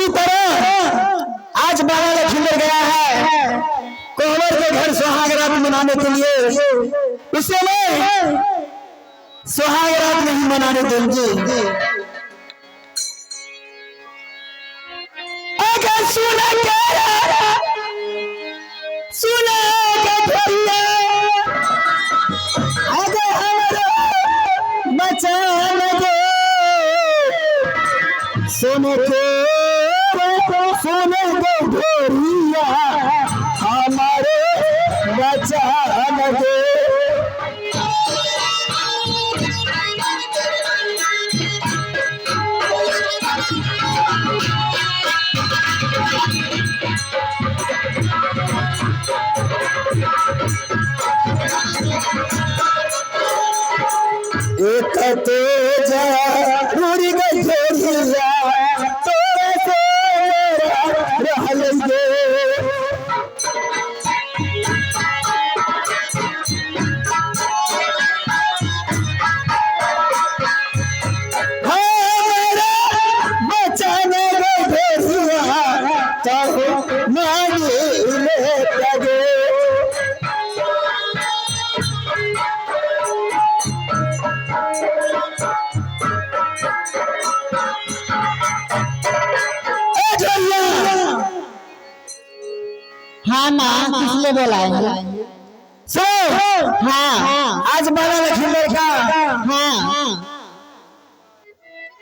उसी तरह आज बाबा लखींदर गया है कोहबर के घर सुहाग रात मनाने के लिए। इस समय सुहाग रात नहीं मनाने देंगे। अगर सुने अगर हमारा बचान दे सुने दे ढोरिया हमारे बचान दे। एक तो जरूरी गठोरिया तोरे से रह लेंगे। हमारा बचाने गठोरिया तो मांगी ले लगे। हाँ माँ किसने बुलाया? सो हाँ आज बाबा लखींदर का हाँ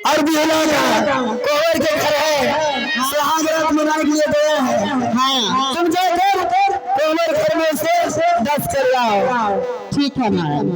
और बिहला का कोहबर के घर है सुहाग रात मनाने के लिए गए हैं। हाँ तुम जाकर कोहबर घर में से 10 कर आओ। ठीक है मैडम।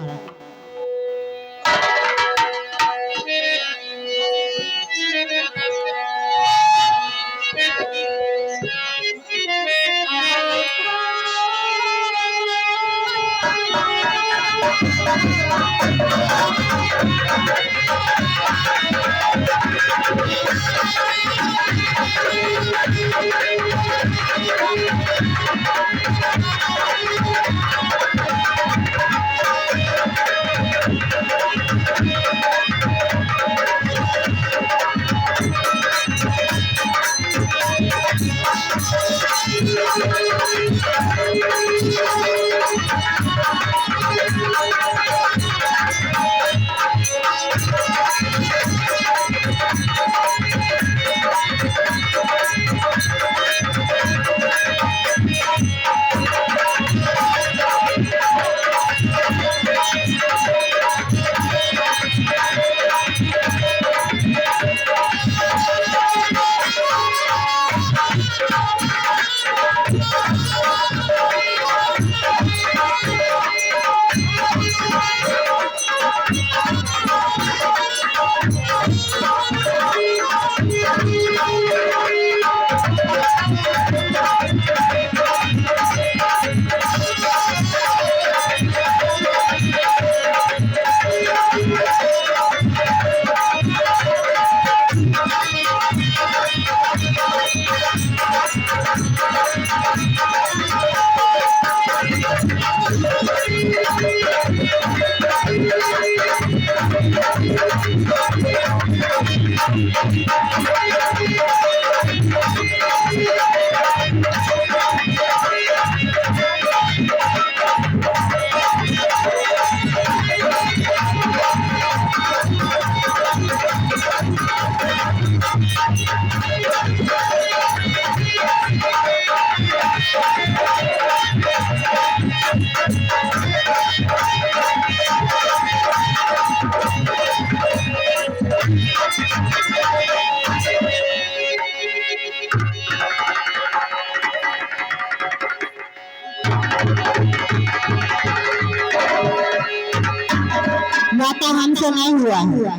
माता हमसे नहीं हुआ है।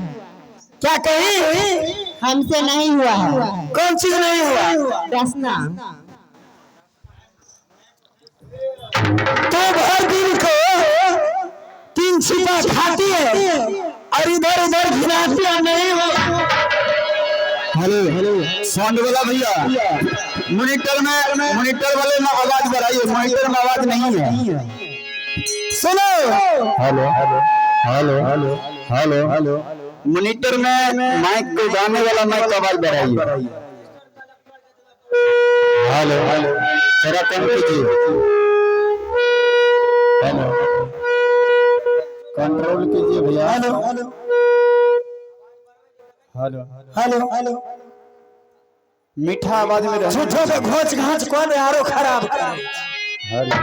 क्या कही? हमसे नहीं हुआ है। कौन चीज नहीं हुआ? प्रश्न तो भर दिन को 3 छिपा खाती है और इधर उधर घिनाती है। नहीं हो हेलो साउंड वाला भैया मॉनिटर वाले में आवाज बढ़ाइए। मॉनिटर में आवाज नहीं है। सुनो hello hello hello hello hello monitor में माइक को गाने वाला माइक का आवाज बढ़ाइए। हेलो हेलो जरा कम कीजिए। हेलो कंट्रोल कीजिए भैया। Hello hello hello hello hello मीठा आवाज में झूठो के घोच घाच कौन यारो खराब करे। Hello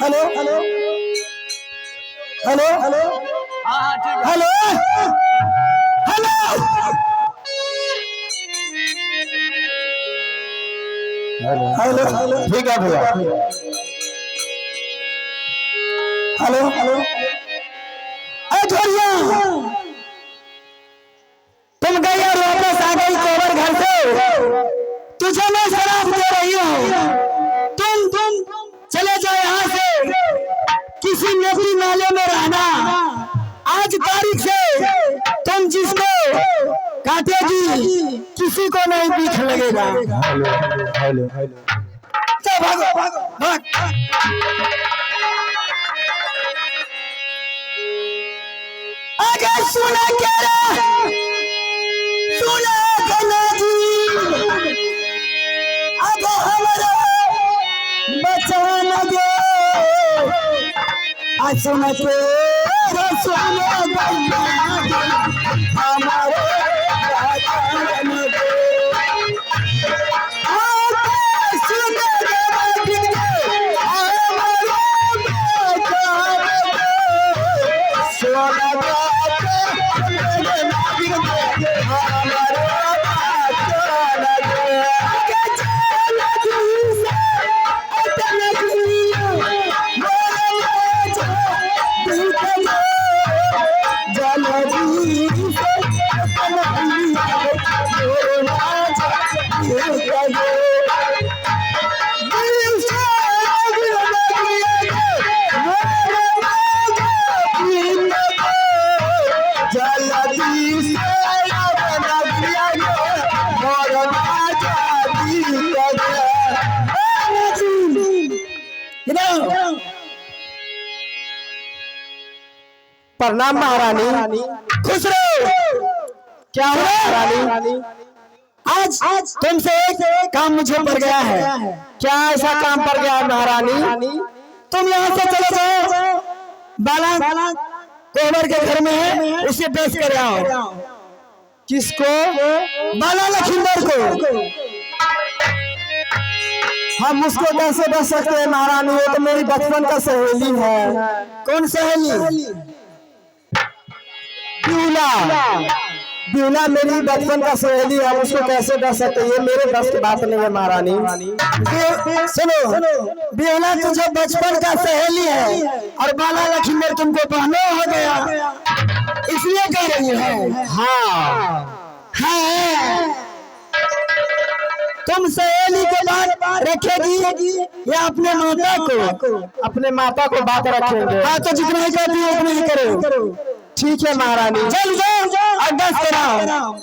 hello hello hello hello hello hello hello ठीक है भैया। हेलो हेलो छोड़िया तुम गई और वापस आ गई कोबर घर से। तुझे मैं शराब दे रही हूँ, तुम चले जाओ यहाँ से, किसी नदी नाले में रहना। आज तारीख से तुम जिसको काटेगी किसी को नहीं पीठ लगेगा। हेलो हेलो हेलो चल भागो भागो भाग। आगे सुना क्या रे सुना कना जी आगे हमारा बचान दे। आज सुना के सुना हमारे बचान दे। प्रणाम महारानी। खुश रहो। क्या हुआ महारानी? आज तुमसे एक काम मुझे पड़ गया है। क्या ऐसा काम पड़ गया है महारानी? तुम यहाँ से चले जाओ, बाला कोबर के घर में है, उसे पेश कर आओ। किसको? बाला लखींदर को। हम उसको कैसे बच सकते हैं महारानी? वो तो मेरी बचपन का सहेली है। कौन सहेली? ब्यूला मेरी बचपन का सहेली है, उसको कैसे डर सकते? ये मेरे बस की बात नहीं है महारानी। सुनो ब्यूला तुझे बचपन का सहेली है और बाला लखींदर तुमको बहनों हो गया, इसलिए कह रही है। हाँ तुम सहेली के बात रखेगी या अपने माता को? अपने माता को बात रखेंगे। हाँ तो जितना ही कहती है उतना ही करो। ठीक है महारानी। चल जाओ अड्डा कराओ।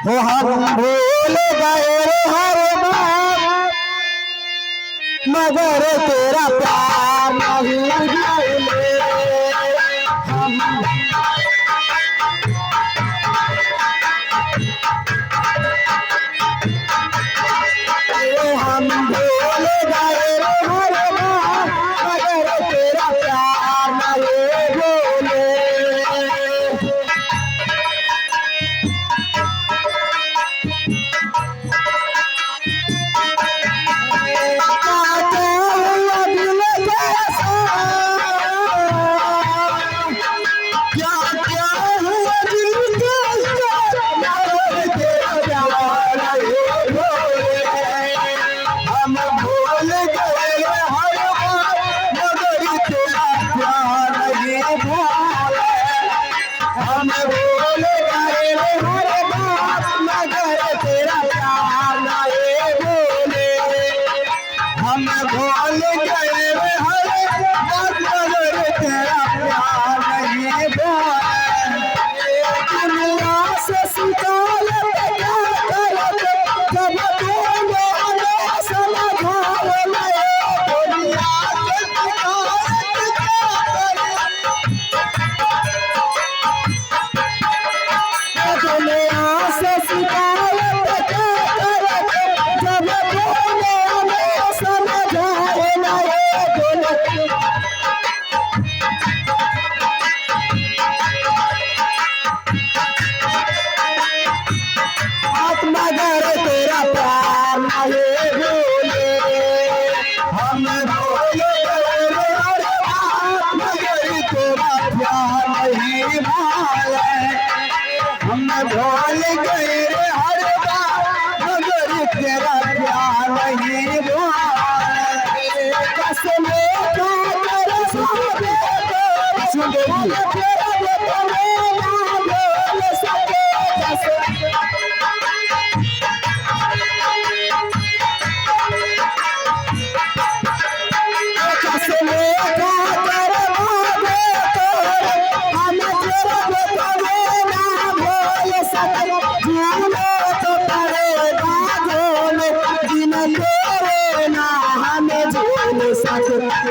हो हम भूल गए हर बात मगर तेरा प्यार नहीं भूले हम भूल गए हर बात मगर तेरा प्यार नहीं भूले भूल गए हर बात मगर तेरा प्यार नहीं भूले कसम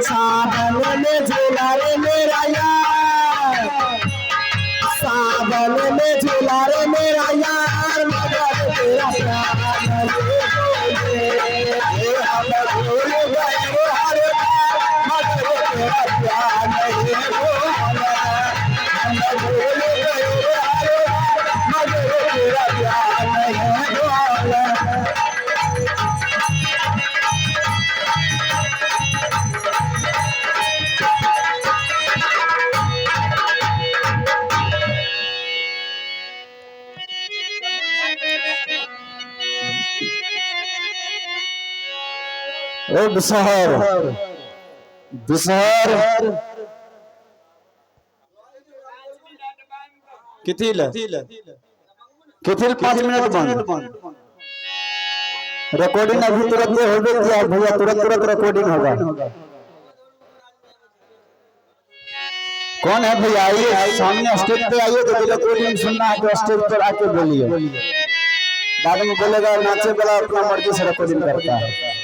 सावन में झूला रे मेरा यार सावन में झूला रे मेरा यार मगर तेरा प्यार हम भूल गए हर बार मगर तेरा प्यार नहीं भूले हम भूल गए हर बार मगर तेरा प्यार नहीं भूले बिसहर बिसहर किथिल 5 मिनट बंद रिकॉर्डिंग अभी तुरंत होगा क्या भैया तुरंत रिकॉर्डिंग होगा कौन है भैया आइए सामने स्टेज पे आइए तो रिकॉर्डिंग सुनना है तो स्टेज पर आके बोलिए बाद में बोलेगा नाचे वाला अपना मर्जी से रिकॉर्डिंग करता है